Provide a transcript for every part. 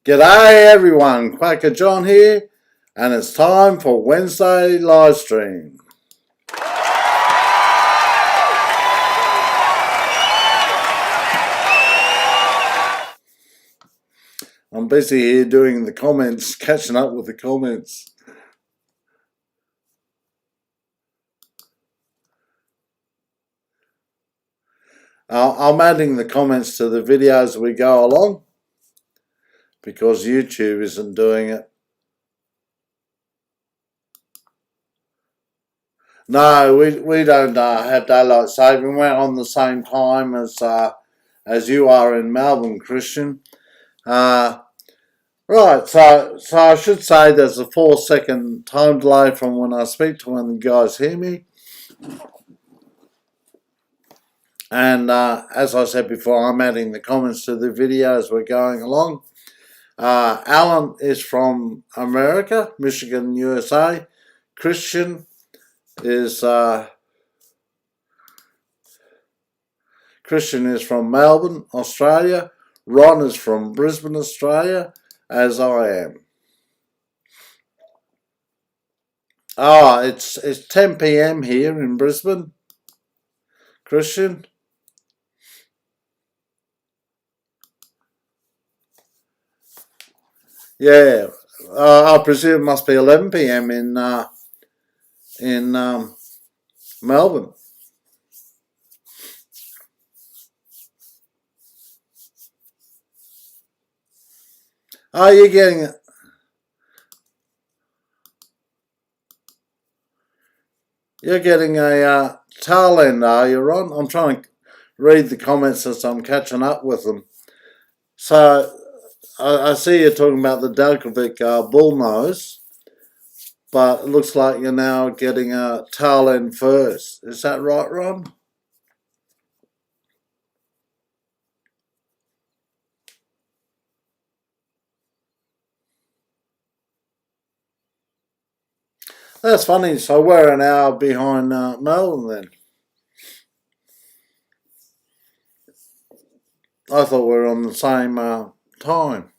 G'day everyone, Kwaka John here, and it's time for Wednesday live stream. I'm busy here doing the comments, catching up with the comments. I'm adding the comments to the video as we go along because YouTube isn't doing it. No, we don't have daylight saving. We're on the same time as you are in Melbourne, Christian. Right, so I should say there's a 4-second time delay from when I speak to when the guys hear me. And as I said before, I'm adding the comments to the video as we're going along. Alan is from America, Michigan, USA. Christian is from Melbourne, Australia. Ron is from Brisbane, Australia, as I am. It's 10 p.m. here in Brisbane. Christian. Yeah, I presume it must be 11 p.m. in Melbourne. Oh, you're getting a tail end, are you, Ron? I'm trying to read the comments as I'm catching up with them. So I see you're talking about the Djokovic bullnose, but it looks like you're now getting a tail end first. Is that right, Ron? That's funny. So we're an hour behind Melbourne then. I thought we were on the same time.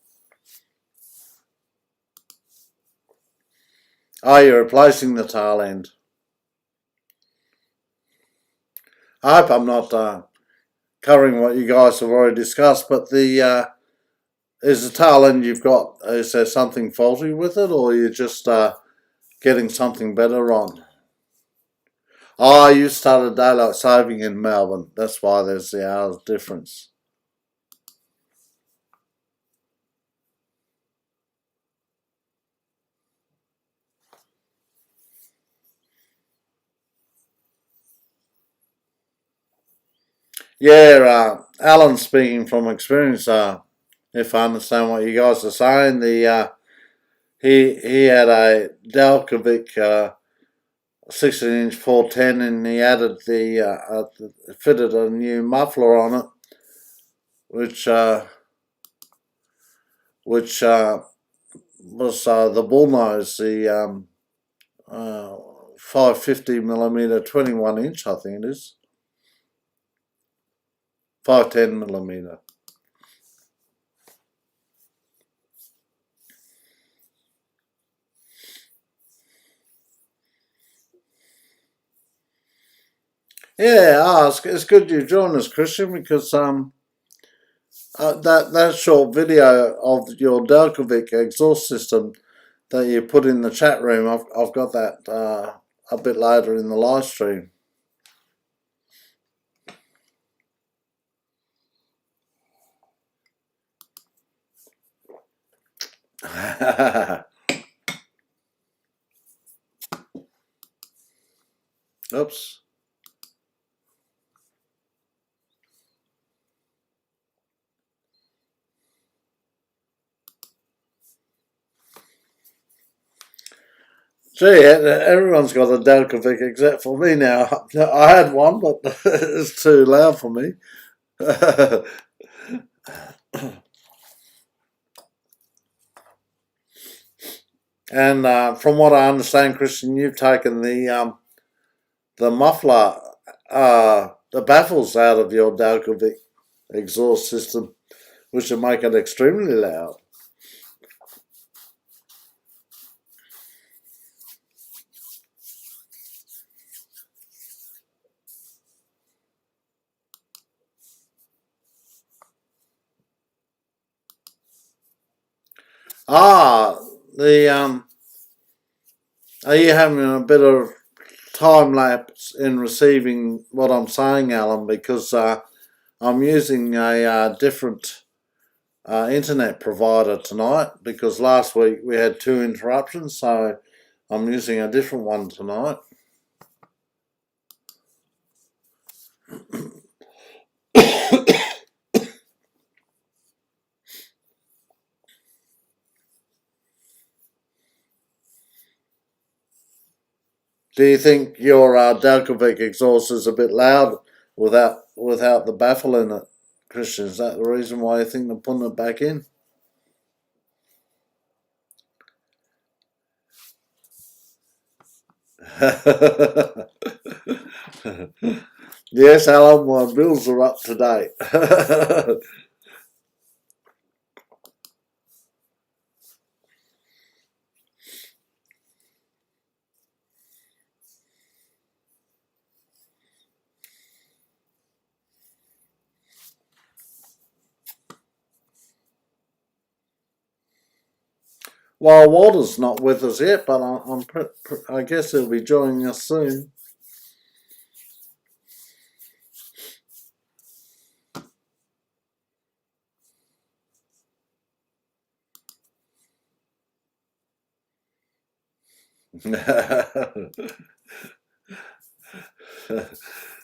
Oh, you're replacing the tail end. I hope I'm not covering what you guys have already discussed, but the is the tail end you've got, is there something faulty with it, or you're just getting something better on? Oh, you started daylight saving in Melbourne. That's why there's the hours difference. Yeah, Alan speaking from experience. If I understand what you guys are saying, the he had a Djokovic 16-inch 410, and he added fitted a new muffler on it, which was the bullnose, the 550mm 21-inch, I think it is. 510mm. Yeah, it's good you joined us, Christian, because that short video of your Djokovic exhaust system that you put in the chat room, I've got that a bit later in the live stream. Oops. Gee, everyone's got a Djokovic except for me now. I had one, but it's too loud for me. And from what I understand, Christian, you've taken the muffler, the baffles out of your Djokovic exhaust system, which will make it extremely loud. Ah, the are you having a bit of time lapse in receiving what I'm saying, Alan? Because I'm using a different internet provider tonight because last week we had two interruptions, so I'm using a different one tonight. Do you think your Dalkovic exhaust is a bit loud without the baffle in it, Christian? Is that the reason why you think they're putting it back in? Yes, Alan, my bills are up to date. Well, Walter's not with us yet, but I guess he'll be joining us soon.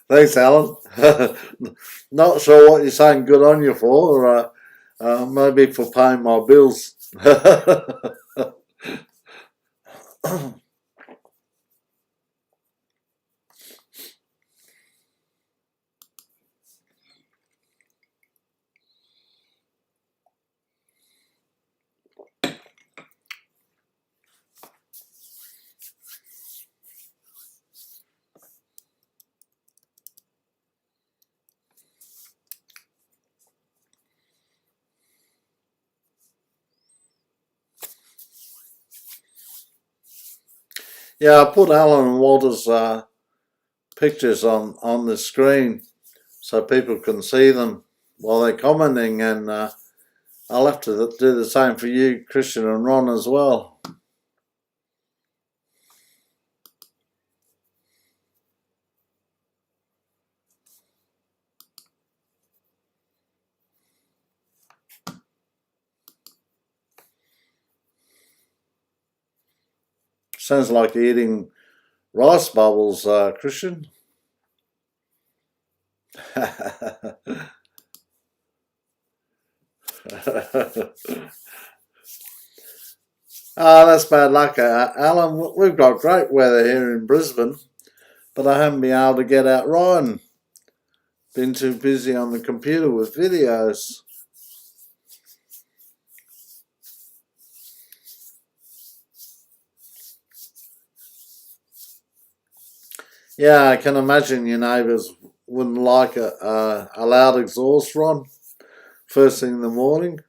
Thanks, Alan. Not sure what you're saying good on you for, or maybe for paying my bills. Yeah, I put Alan and Walter's pictures on the screen so people can see them while they're commenting, and I'll have to do the same for you, Christian and Ron, as well. Sounds like you're eating rice bubbles, Christian. That's bad luck, Alan. We've got great weather here in Brisbane, but I haven't been able to get out riding. Been too busy on the computer with videos. Yeah, I can imagine your neighbours wouldn't like a loud exhaust, Ron, first thing in the morning.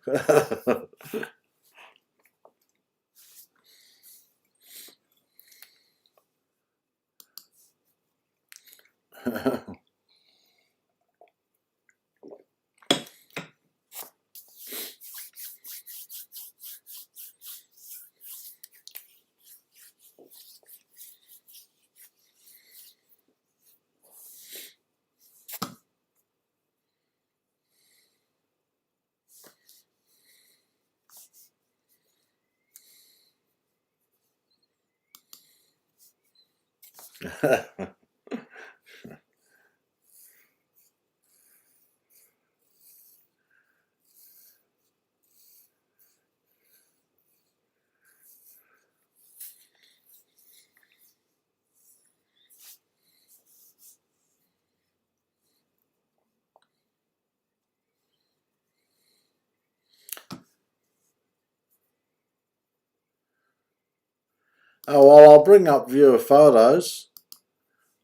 Oh, well, I'll bring up viewer photos.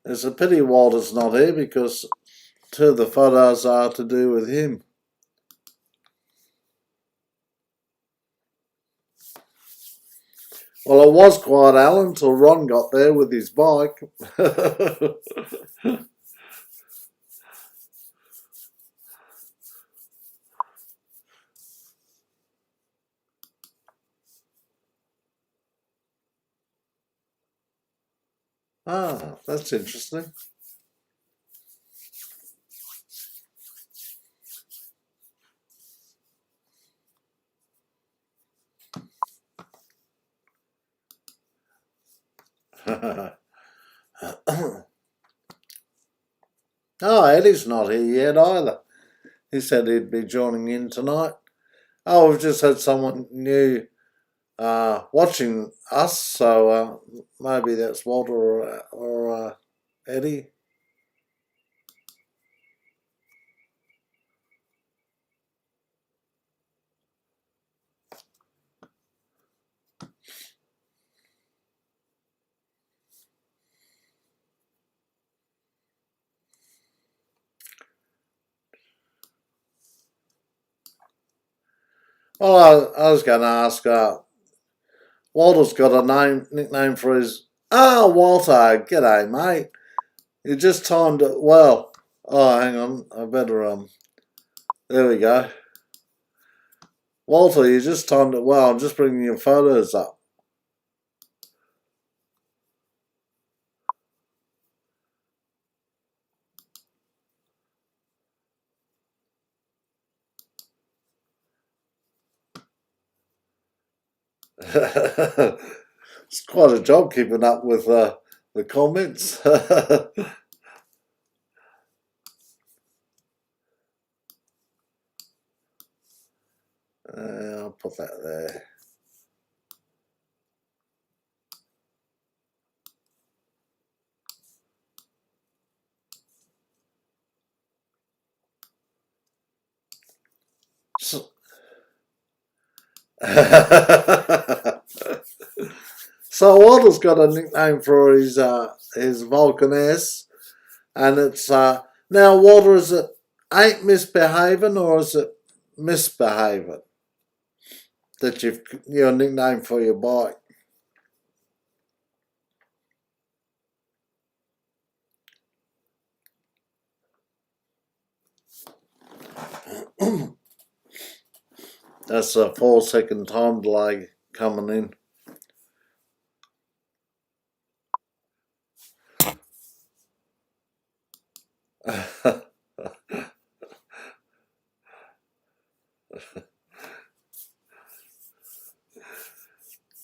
It's a pity Walter's not here because two of the photos are to do with him. Well, it was quiet, Alan, until Ron got there with his bike. Ah, that's interesting. Oh, Eddie's not here yet either. He said he'd be joining in tonight. Oh, we've just had someone new watching us, so maybe that's Walter or Eddie. Well, I was going to ask. Walter's got a nickname for his. Ah, Walter, g'day, mate. You just timed it well. Oh, hang on, I better There we go. Walter, you just timed it well. I'm just bringing your photos up. It's quite a job keeping up with the comments. I'll put that there. So, so Walter's got a nickname for his Vulcan S, and it's now Walter. Is it ain't misbehaving or is it misbehaving that you've your nickname for your bike? That's a 4-second time delay coming in.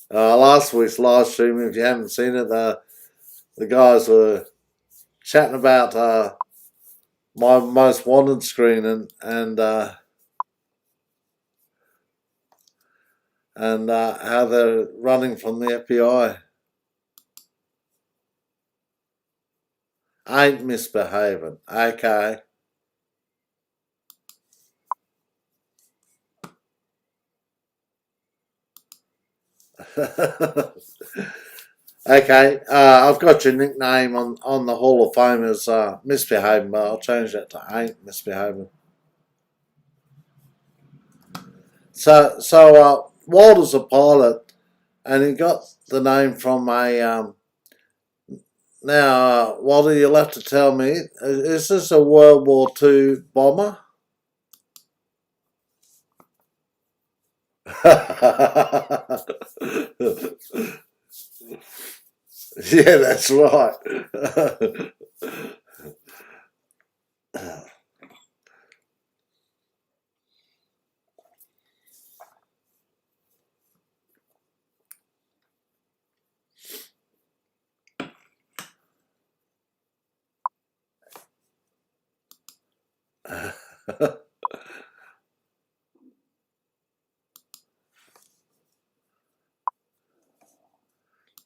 Last week's live stream, if you haven't seen it, the guys were chatting about my most wanted screen and how they're running from the FBI. Ain't misbehaving. Okay. Okay, I've got your nickname on the Hall of Fame as misbehaving, but I'll change that to ain't misbehaving. So Walter's a pilot, and he got the name from a. Now, Walter, you'll have to tell me, is this a World War II bomber? Yeah, that's right.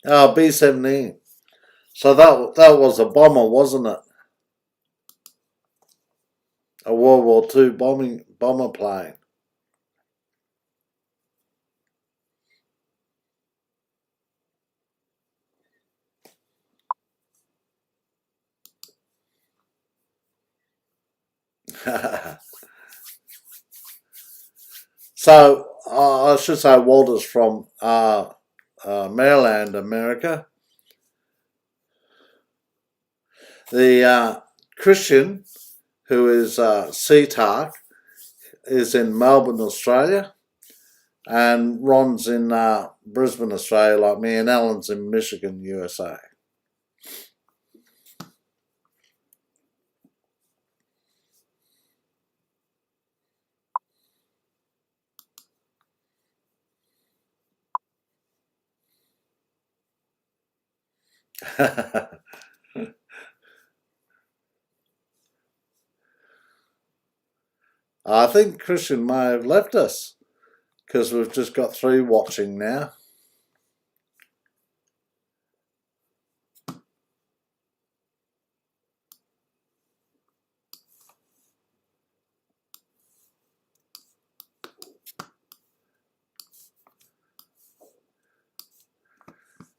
Oh, B-17. So that was a bomber, wasn't it? A World War II bomber plane. So I should say Walter's from Maryland, America. The Christian, who is CTARC, is in Melbourne, Australia, and Ron's in Brisbane, Australia, like me, and Alan's in Michigan, USA. I think Christian may have left us because we've just got 3 watching now.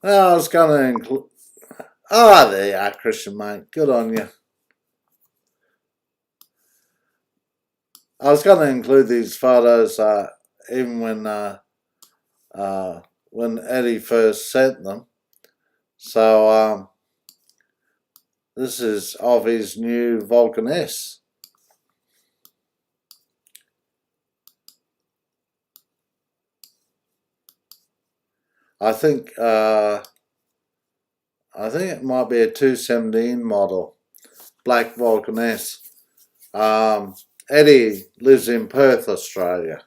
Well, I was going to include... Ah, there you are, Christian, mate. Good on you. I was going to include these photos even when Eddie first sent them. So this is of his new Vulcan S. I think it might be a 217 model, black Vulcan S. Eddie lives in Perth, Australia.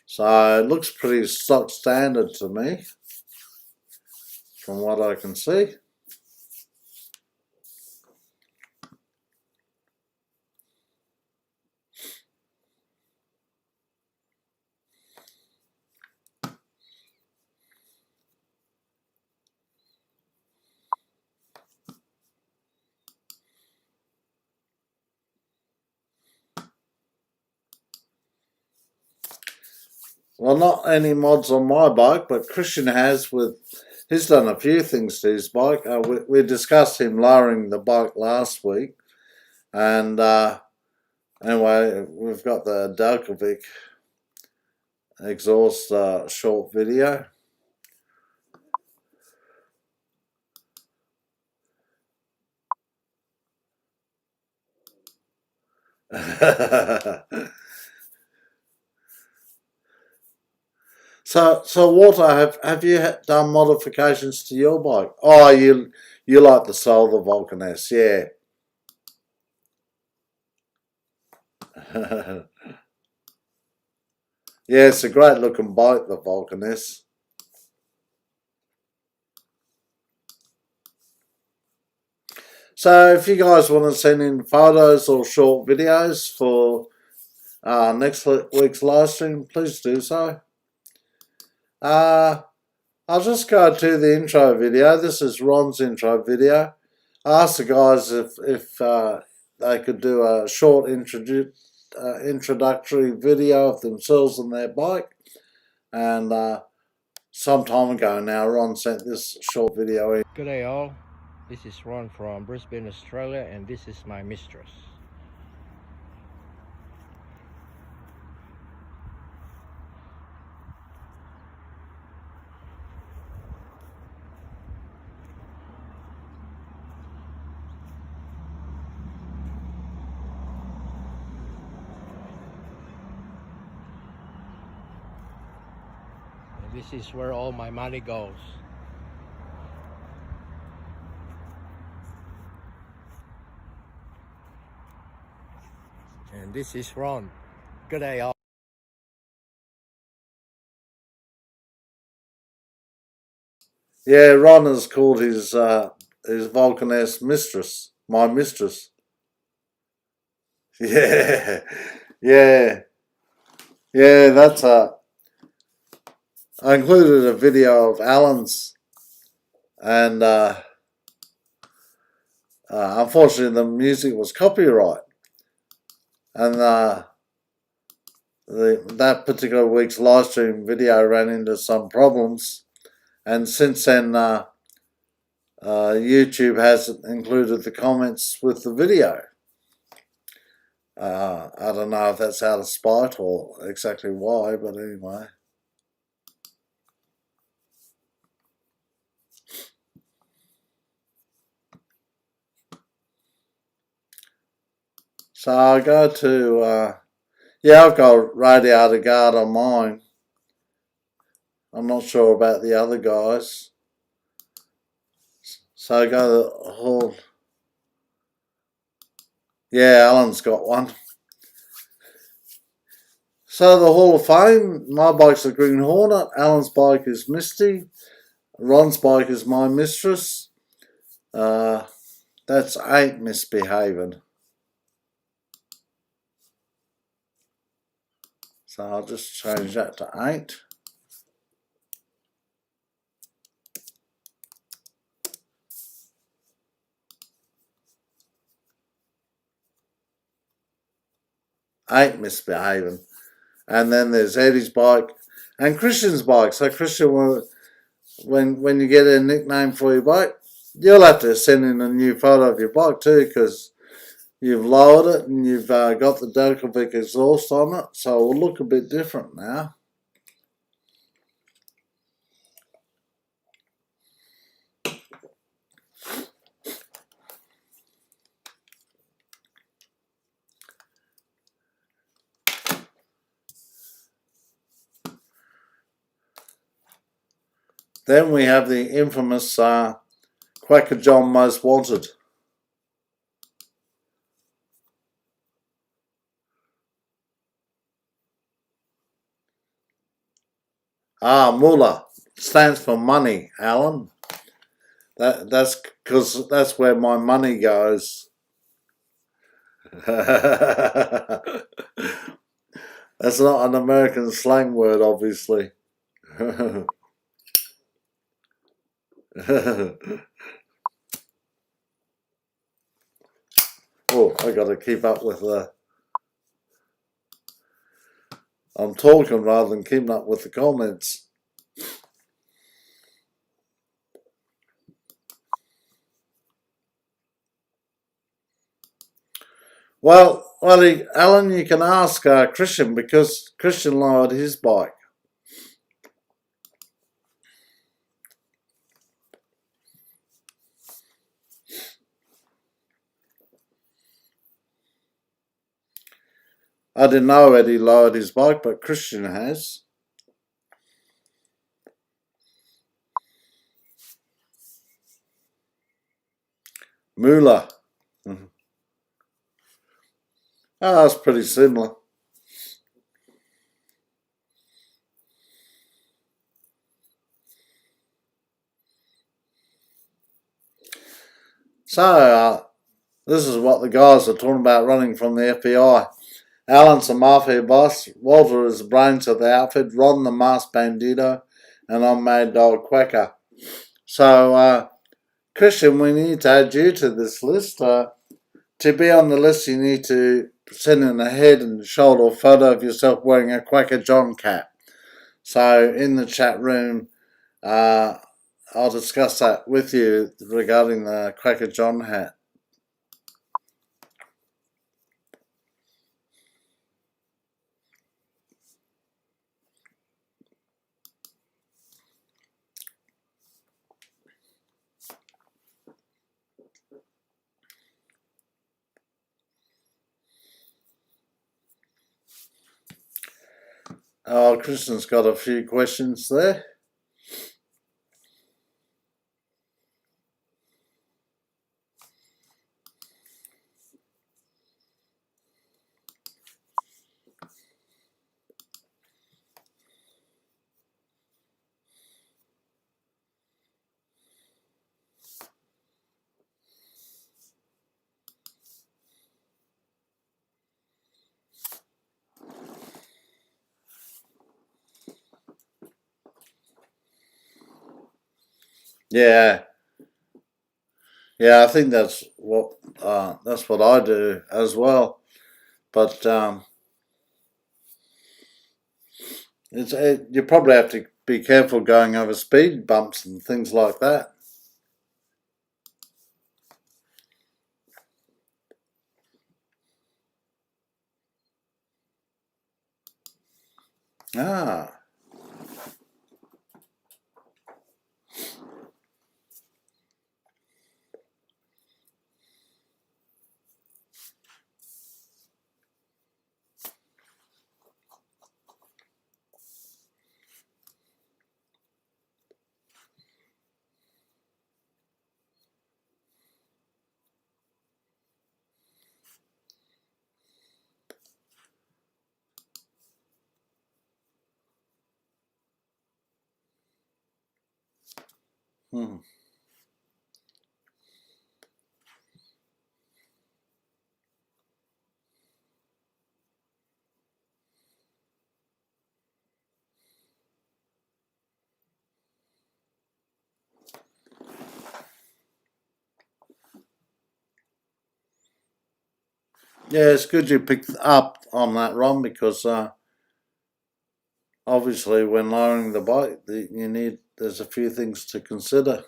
So it looks pretty stock standard to me, from what I can see. Well, not any mods on my bike, but Christian has he's done a few things to his bike. We discussed him lowering the bike last week. And anyway, we've got the Djokovic exhaust short video. So Walter, have you done modifications to your bike? Oh, you like the soul of the Vulcan S, yeah. Yeah, it's a great looking bike, the Vulcan S. So if you guys want to send in photos or short videos for next week's live stream, please do so. I'll just go to the intro video. This is Ron's intro video. I asked the guys if they could do a short introductory video of themselves and their bike. And some time ago now, Ron sent this short video in. Good day all. This is Ron from Brisbane, Australia, and this is my mistress. And this is where all my money goes. And this is Ron. Good day all. Yeah, Ron has called his Vulcan S mistress, my mistress. Yeah, yeah, yeah. That's I included a video of Alan's, and unfortunately the music was copyright, and that particular week's live stream video ran into some problems, and since then YouTube hasn't included the comments with the video. I don't know if that's out of spite or exactly why, but anyway. So I go to, yeah, I've got radiator guard on mine. I'm not sure about the other guys. So I go to the hall. Yeah, Alan's got one. So the Hall of Fame, my bike's a Green Hornet, Alan's bike is Misty, Ron's bike is My Mistress. That's 8 misbehaving. So I'll just change that to 8. Eight misbehaving. And then there's Eddie's bike and Christian's bike. So Christian will, when you get a nickname for your bike, you'll have to send in a new photo of your bike too, because you've lowered it and you've got the Delcovic exhaust on it, so it will look a bit different now. Then we have the infamous Kwaka John Most Wanted. Mullah stands for money, Alan. That's because that's where my money goes. That's not an American slang word, obviously. Oh, I got to keep up with the. I'm talking rather than keeping up with the comments. Well, Alan, you can ask Christian, because Christian lowered his bike. I didn't know Eddie lowered his bike, but Christian has. Moolah. Oh, that's pretty similar. So, this is what the guys are talking about running from the FBI. Alan's the mafia boss, Walter is the brains of the outfit, Ron the masked bandito, and I'm Mad Dog Kwaka. So, Christian, we need to add you to this list. To be on the list, you need to send in a head and shoulder photo of yourself wearing a Kwaka John cap. So, in the chat room, I'll discuss that with you regarding the Kwaka John hat. Christian's got a few questions there. Yeah, I think that's what I do as well. But you probably have to be careful going over speed bumps and things like that. Ah. Hmm. Yeah, it's good you picked up on that, Ron, because obviously when lowering the bike, there's a few things to consider.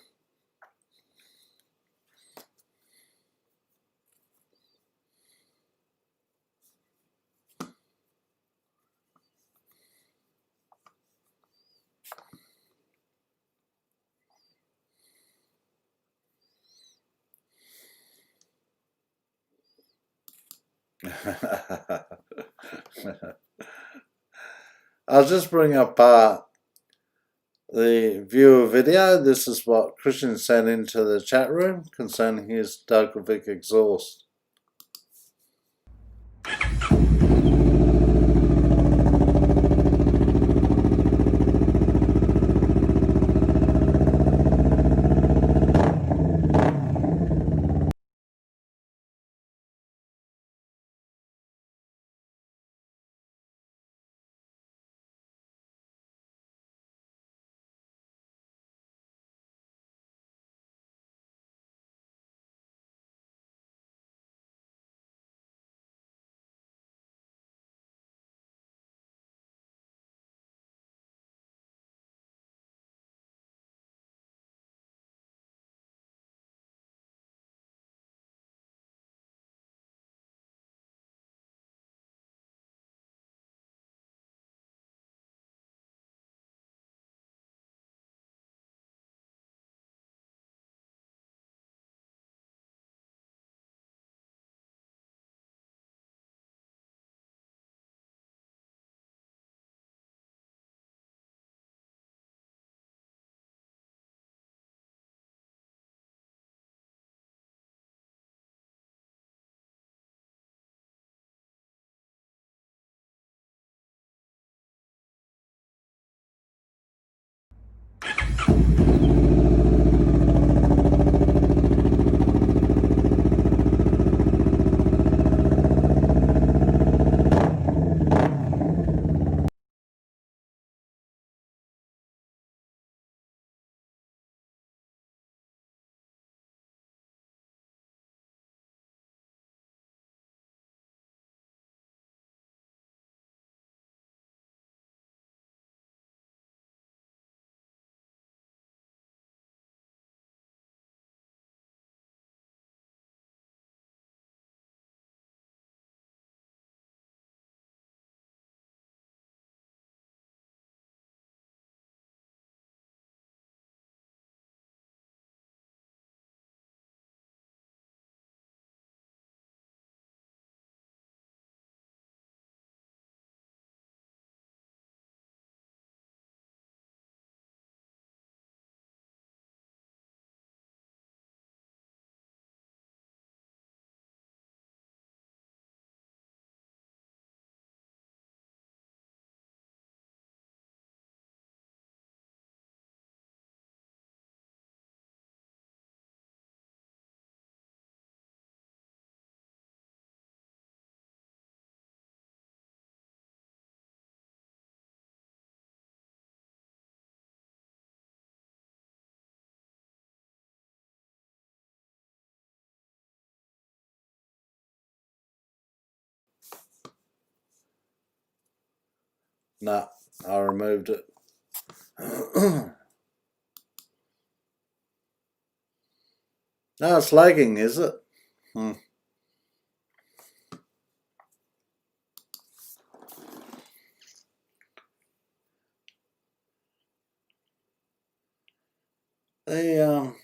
I'll just bring up the viewer video. This is what Christian sent into the chat room concerning his Djokovic exhaust. Nah, I removed it. No, it's lagging, is it? Hmm. They, I'm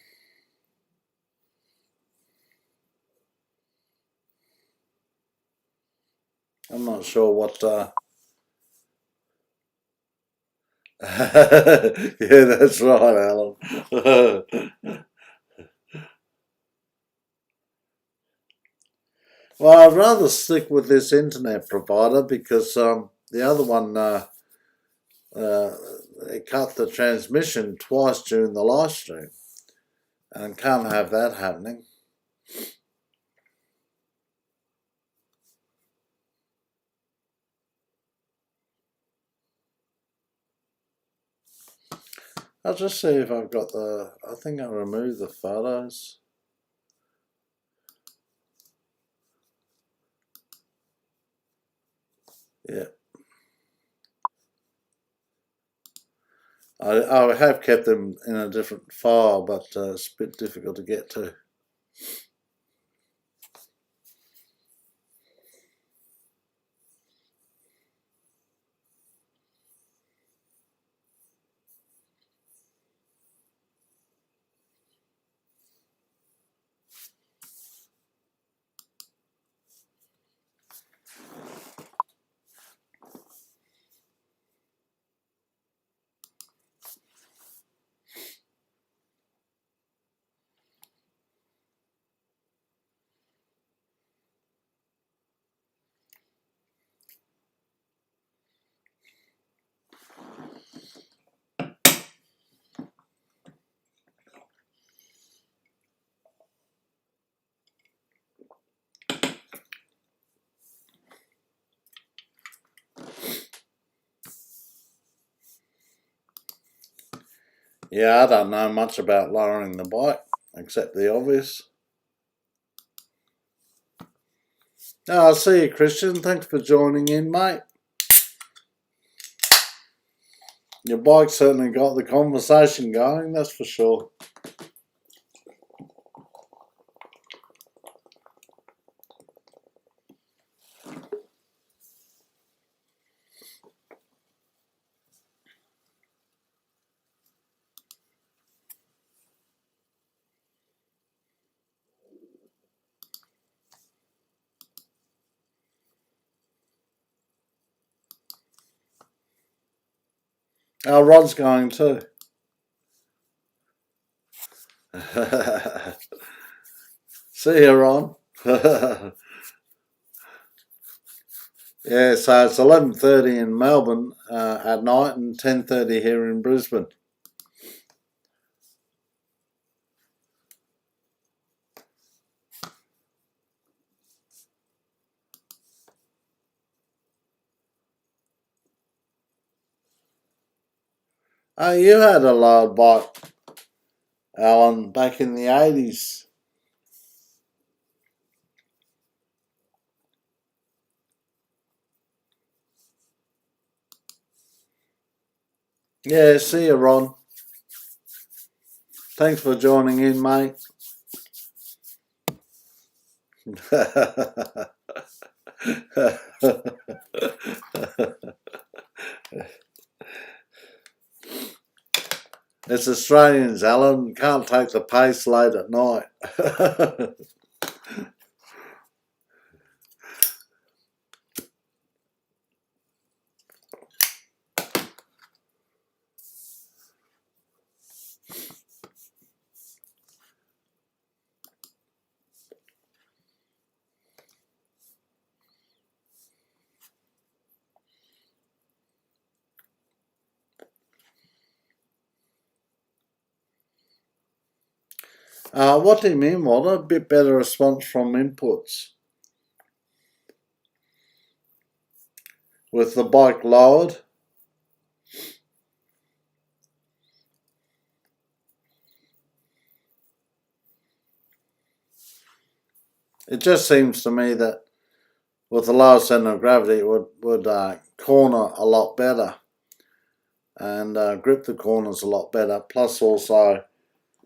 not sure what. Yeah, that's right, Alan. Well, I'd rather stick with this internet provider because the other one they cut the transmission twice during the live stream. and can't have that happening. I'll just see if I've got I think I removed the photos. Yeah. I have kept them in a different file, but it's a bit difficult to get to. Yeah, I don't know much about lowering the bike, except the obvious. Oh, I'll see you, Christian. Thanks for joining in, mate. Your bike certainly got the conversation going, that's for sure. Our Rod's going too. See you, Ron. Yeah, so it's 11:30 in Melbourne at night and 10:30 here in Brisbane. Oh, you had a load bike, Alan, back in the 80s. Yeah, see you, Ron. Thanks for joining in, mate. It's Australians, Alan. Can't take the pace late at night. What do you mean, Walter? A bit better response from inputs. With the bike lowered. It just seems to me that with the lower centre of gravity, it would corner a lot better and grip the corners a lot better. Plus, also,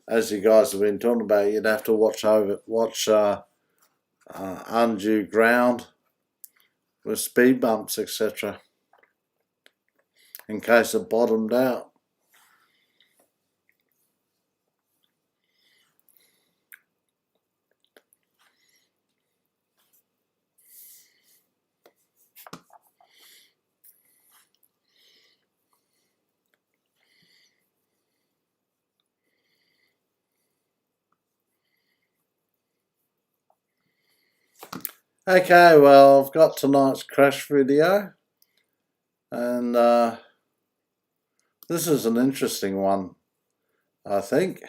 as you guys have been talking about, you'd have to watch undue ground with speed bumps, etc., in case it bottomed out. Okay, well, I've got tonight's crash video, and this is an interesting one, I think.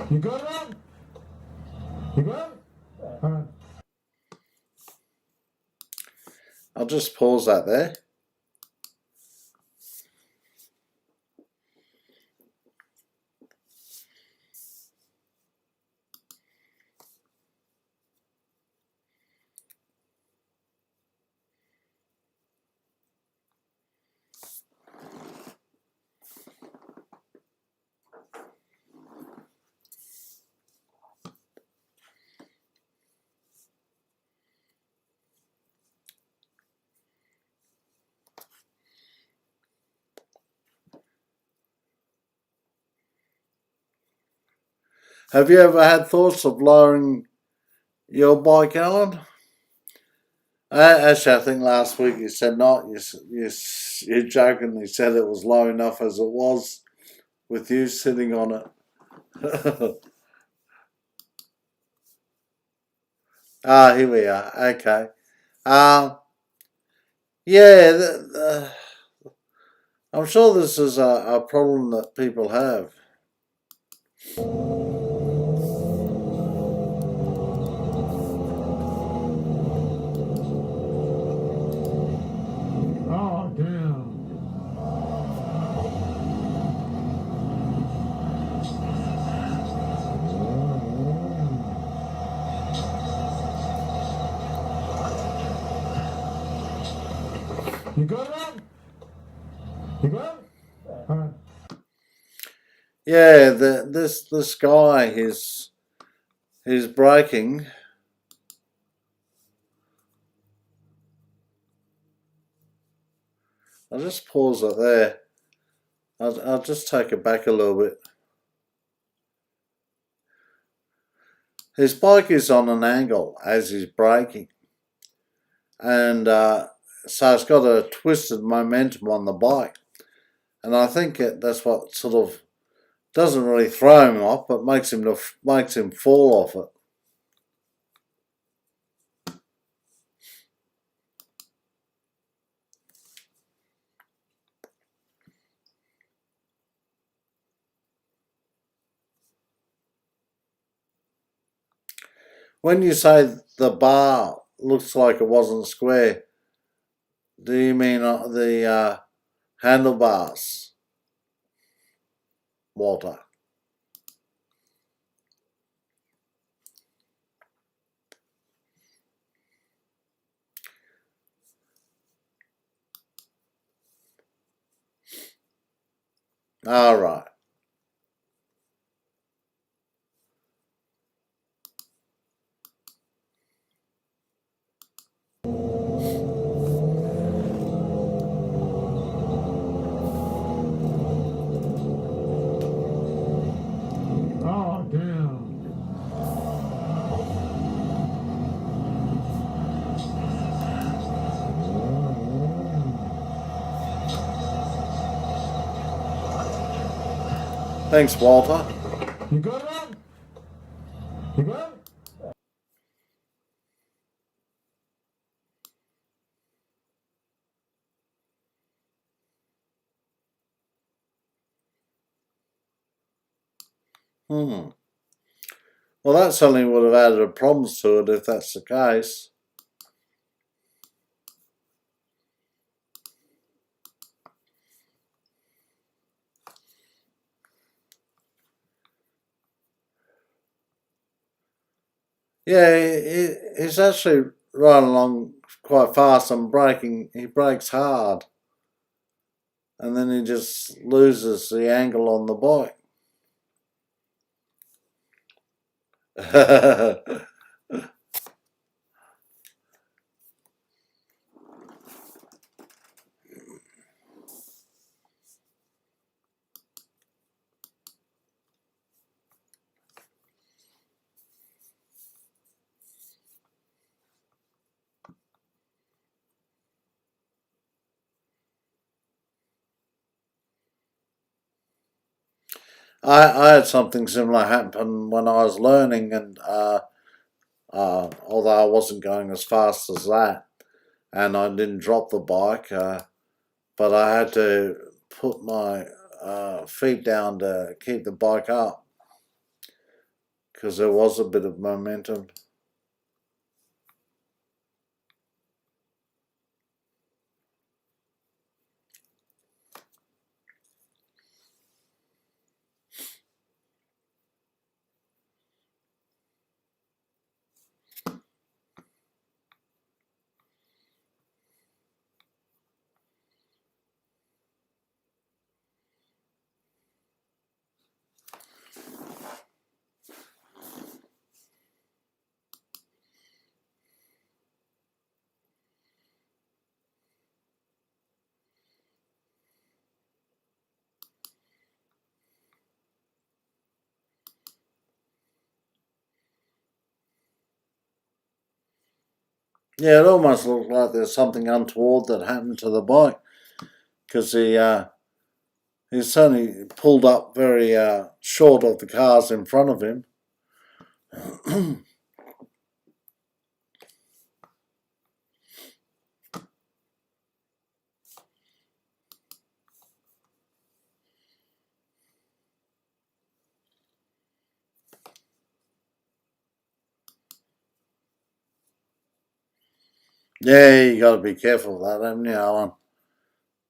You good, Ron? You good? All right. I'll just pause that there. Have you ever had thoughts of lowering your bike, Alan? Actually, I think last week you said not. You jokingly said it was low enough as it was with you sitting on it. Here we are. Okay. Yeah, I'm sure this is a problem that people have. Oh, damn. You good, Ron? You good? All right. Yeah, this guy, he's braking. I'll just pause it there. I'll just take it back a little bit. His bike is on an angle as he's braking, and so it's got a twisted momentum on the bike, and I think that's what sort of doesn't really throw him off, but makes him fall off it. When you say the bar looks like it wasn't square, do you mean the handlebars, Walter? All right. Oh, damn. Thanks, Walter. You good, Ron? You good? Hmm. Well, that certainly would have added problems to it if that's the case. Yeah, he's actually riding along quite fast and braking. He brakes hard, and then he just loses the angle on the bike. I had something similar happen when I was learning, and although I wasn't going as fast as that, and I didn't drop the bike, but I had to put my feet down to keep the bike up. because there was a bit of momentum. Yeah, it almost looked like there's something untoward that happened to the bike, because he certainly pulled up very short of the cars in front of him. Yeah, you got to be careful of that, haven't you, Alan?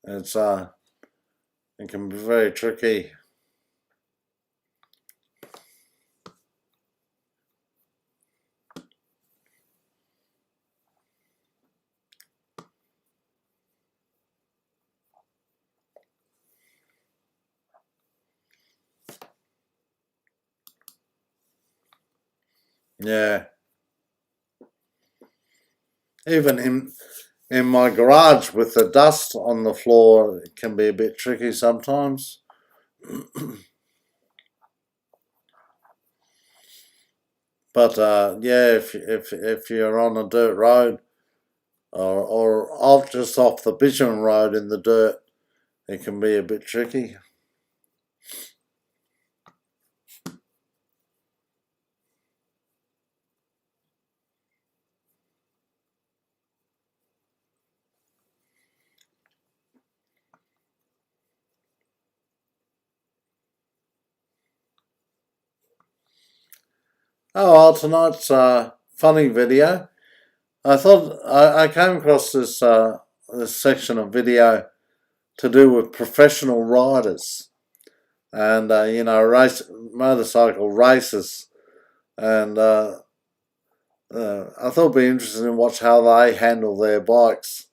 It's it can be very tricky. Yeah, even in my garage with the dust on the floor, it can be a bit tricky sometimes. But yeah, if you're on a dirt road or off just off the bitumen road in the dirt, it can be a bit tricky. Oh well, tonight's funny video. I thought I came across this this section of video to do with professional riders and you know, motorcycle races, and I thought it'd be interesting to watch how they handle their bikes.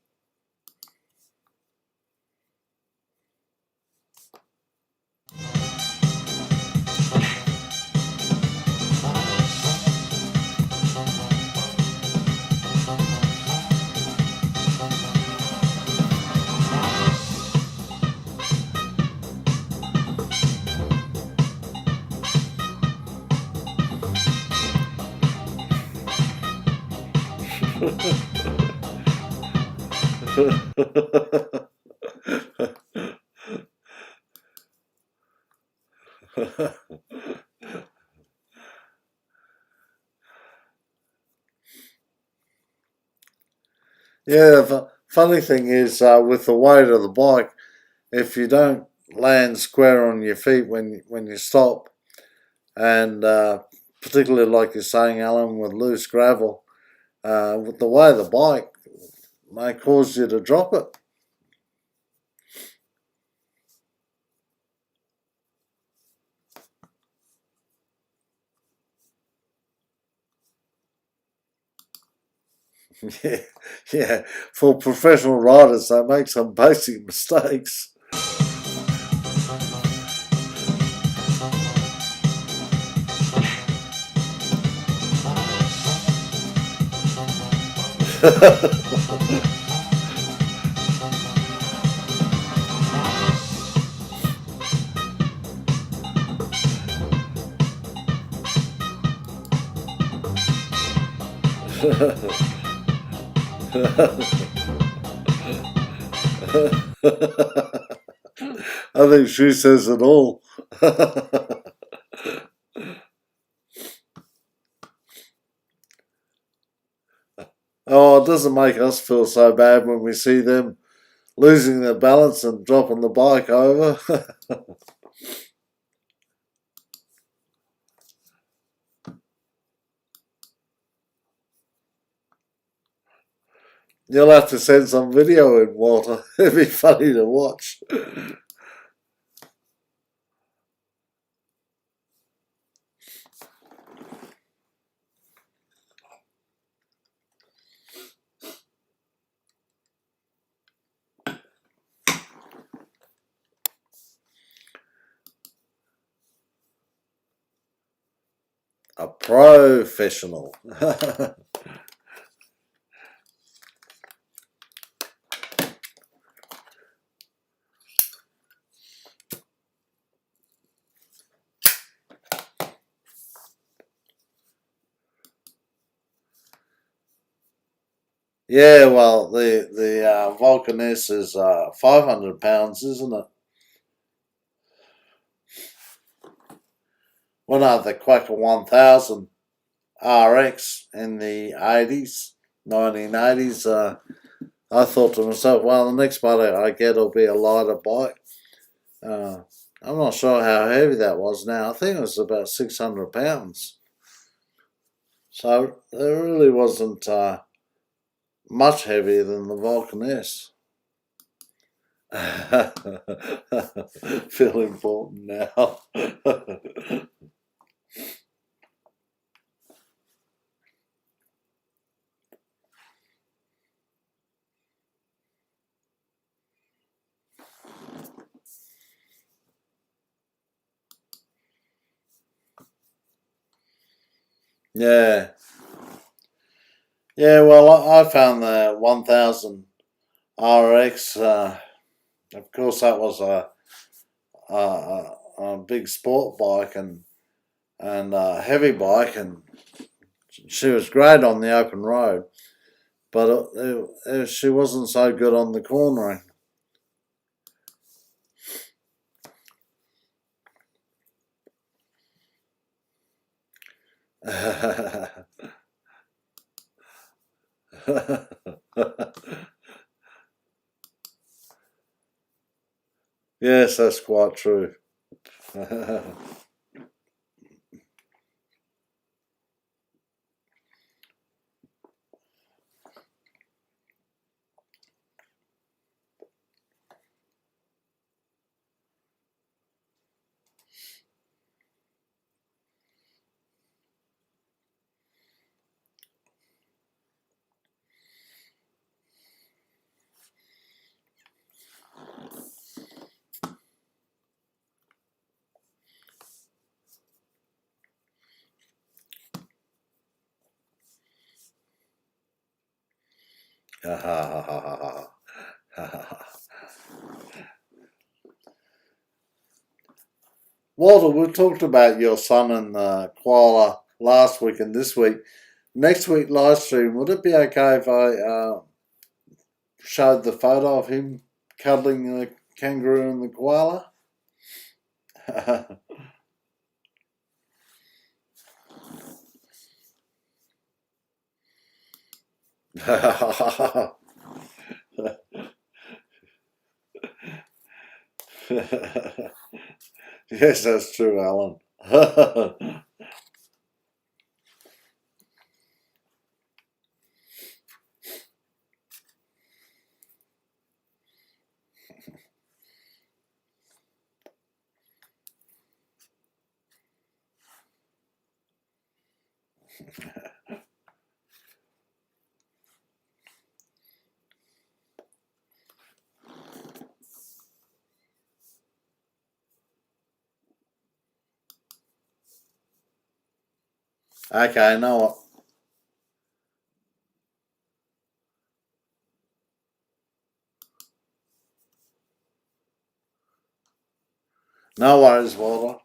Yeah, the funny thing is with the weight of the bike, if you don't land square on your feet when you stop, and particularly like you're saying, Alan, with loose gravel, with the way of the bike may cause you to drop it. Yeah, yeah. For professional riders, they make some basic mistakes. I think she says it all. Oh, it doesn't make us feel so bad when we see them losing their balance and dropping the bike over. You'll have to send some video in, Walter. It'd be funny to watch. A professional. Yeah, well, the Vulcan S is 500 pounds, isn't it? Well, no, the Kwaka 1000 RX in the 80s, 1980s. I thought to myself, well, the next bike I get will be a lighter bike. I'm not sure how heavy that was now. I think it was about 600 pounds. So it really wasn't much heavier than the Vulcan S. Feel important now. Yeah. Yeah, well, I found the 1000 RX. Of course, that was a big sport bike and a heavy bike, and she was great on the open road, but she wasn't so good on the cornering. Yes, that's quite true. Walter, we talked about your son and koala last week and this week. Next week live stream, would it be okay if I showed the photo of him cuddling the kangaroo and the koala? Yes, that's true, Alan. Okay, no worries, Walter.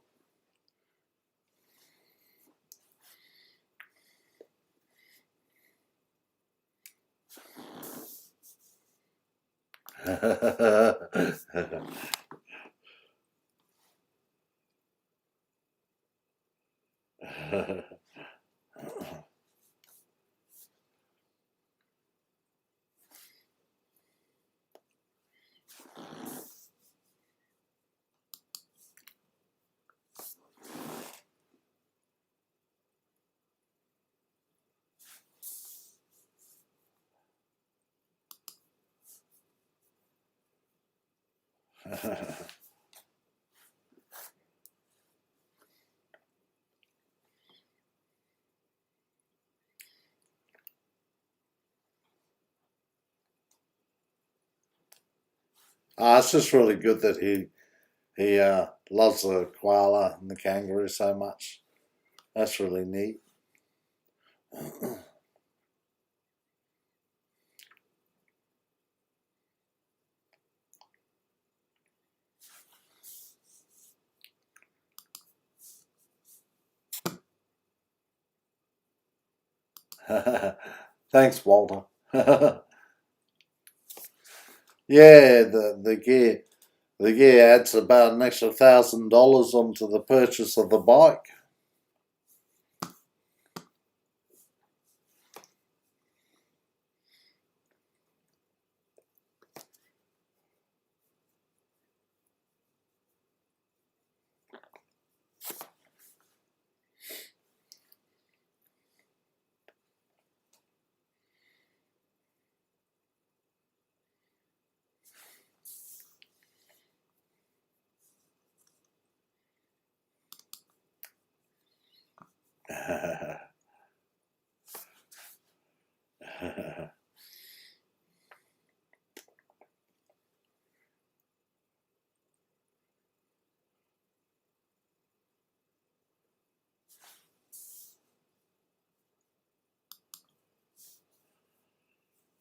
It's just really good that he loves the koala and the kangaroo so much. That's really neat. Thanks, Walter. Yeah, the gear adds about an extra $1,000 onto the purchase of the bike.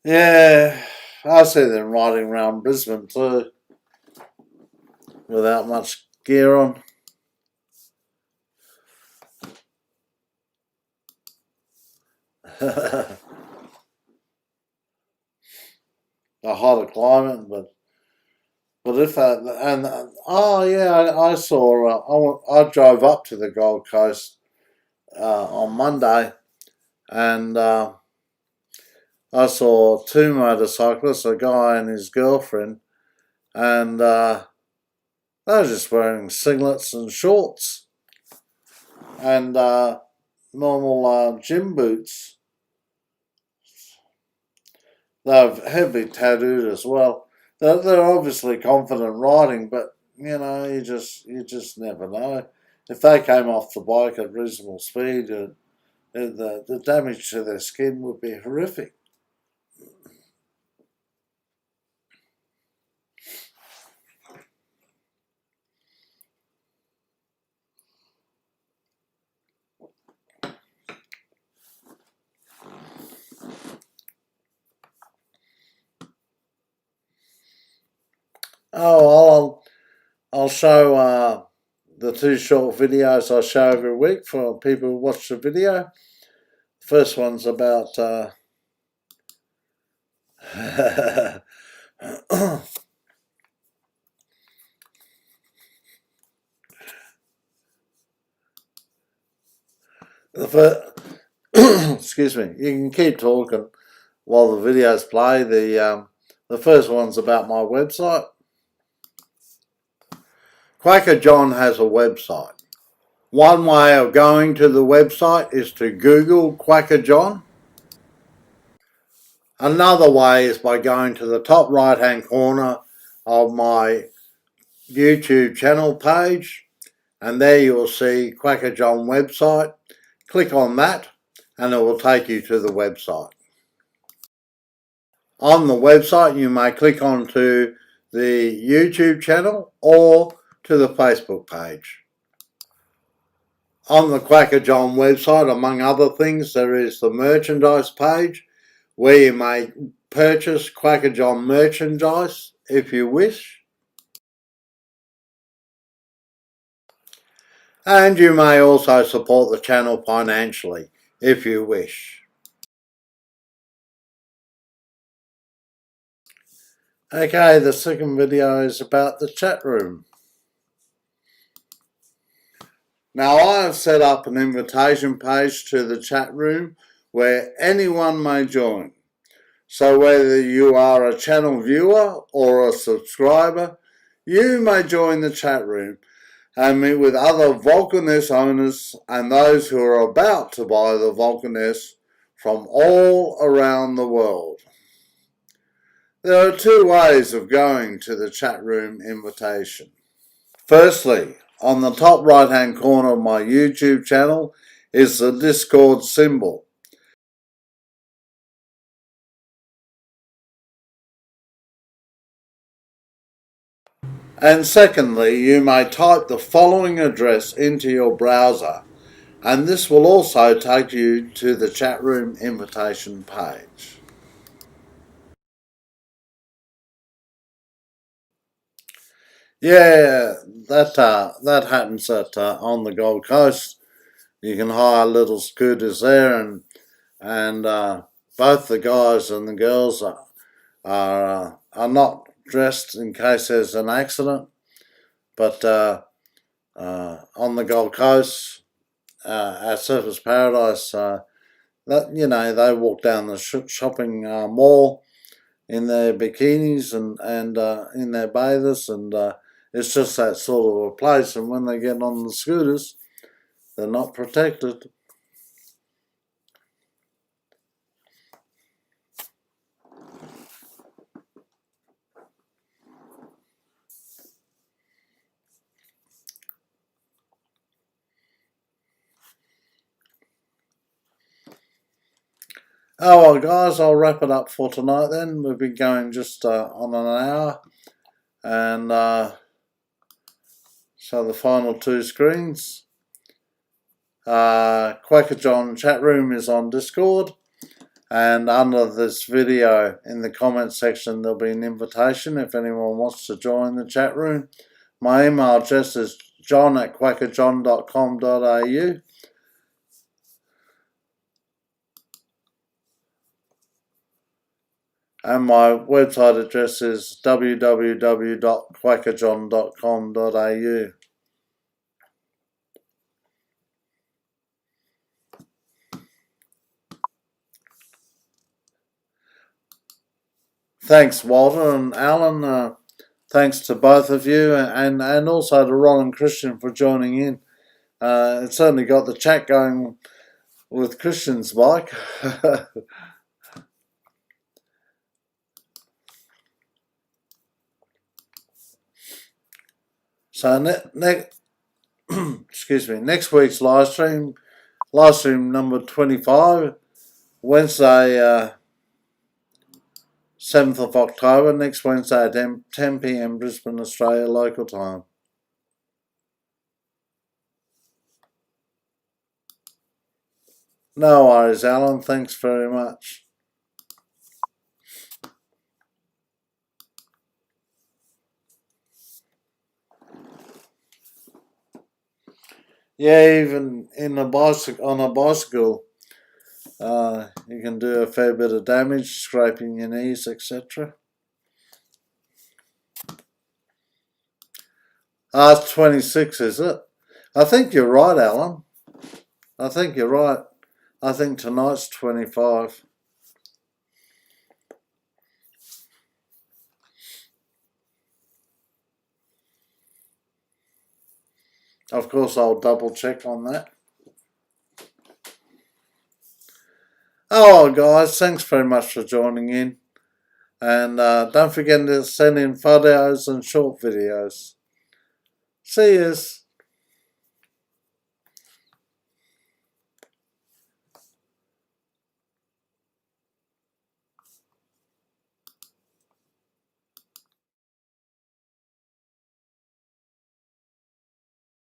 Yeah, I see them riding around Brisbane too, without much gear on. A hotter climate, but if that and oh yeah, I saw. I drove up to the Gold Coast on Monday, and I saw two motorcyclists, a guy and his girlfriend, and they were just wearing singlets and shorts and normal gym boots. They're heavily tattooed as well. They're obviously confident riding, but you know, you just never know. If they came off the bike at reasonable speed, the damage to their skin would be horrific. Oh, I'll show the two short videos I show every week for people who watch the video. The first one's about the first, excuse me. You can keep talking while the videos play. The first one's about my website. Kwaka John has a website. One way of going to the website is to Google Kwaka John. Another way is by going to the top right hand corner of my YouTube channel page, and there you will see Kwaka John website. Click on that and it will take you to the website. On the website you may click on to the YouTube channel or to the Facebook page. On the Kwaka John website, among other things, there is the merchandise page where you may purchase Kwaka John merchandise if you wish. And you may also support the channel financially if you wish. Okay, the second video is about the chat room. Now I have set up an invitation page to the chat room where anyone may join. So whether you are a channel viewer or a subscriber, you may join the chat room and meet with other Vulcan S owners and those who are about to buy the Vulcan S from all around the world. There are two ways of going to the chat room invitation. Firstly, on the top right hand corner of my YouTube channel is the Discord symbol. And secondly, you may type the following address into your browser, and this will also take you to the chat room invitation page. Yeah, that happens at on the Gold Coast. You can hire little scooters there, and both the guys and the girls are not dressed in case there's an accident. But on the Gold Coast, at Surfers Paradise, that they walk down the shopping mall in their bikinis and in their bathers, and it's just that sort of a place. And when they get on the scooters, they're not protected. Oh well, guys, I'll wrap it up for tonight then. We've been going just on an hour, and so the final two screens. Kwaka John chat room is on Discord, and under this video in the comment section there'll be an invitation if anyone wants to join the chat room. My email address is john@kwakajohn.com.au. And my website address is www.kwakajohn.com.au. Thanks, Walter and Alan. Thanks to both of you, and also to Ron and Christian for joining in. It certainly got the chat going with Christian's bike. So next week's live stream number 25, Wednesday, 7th of October, next Wednesday at 10 p.m. Brisbane, Australia, local time. No worries, Alan. Thanks very much. Yeah, even on a bicycle, you can do a fair bit of damage, scraping your knees, etc. It's 26, is it? I think you're right, Alan. I think you're right. I think tonight's 25. Of course, I'll double check on that. Oh, guys, thanks very much for joining in. And don't forget to send in photos and short videos. See yous.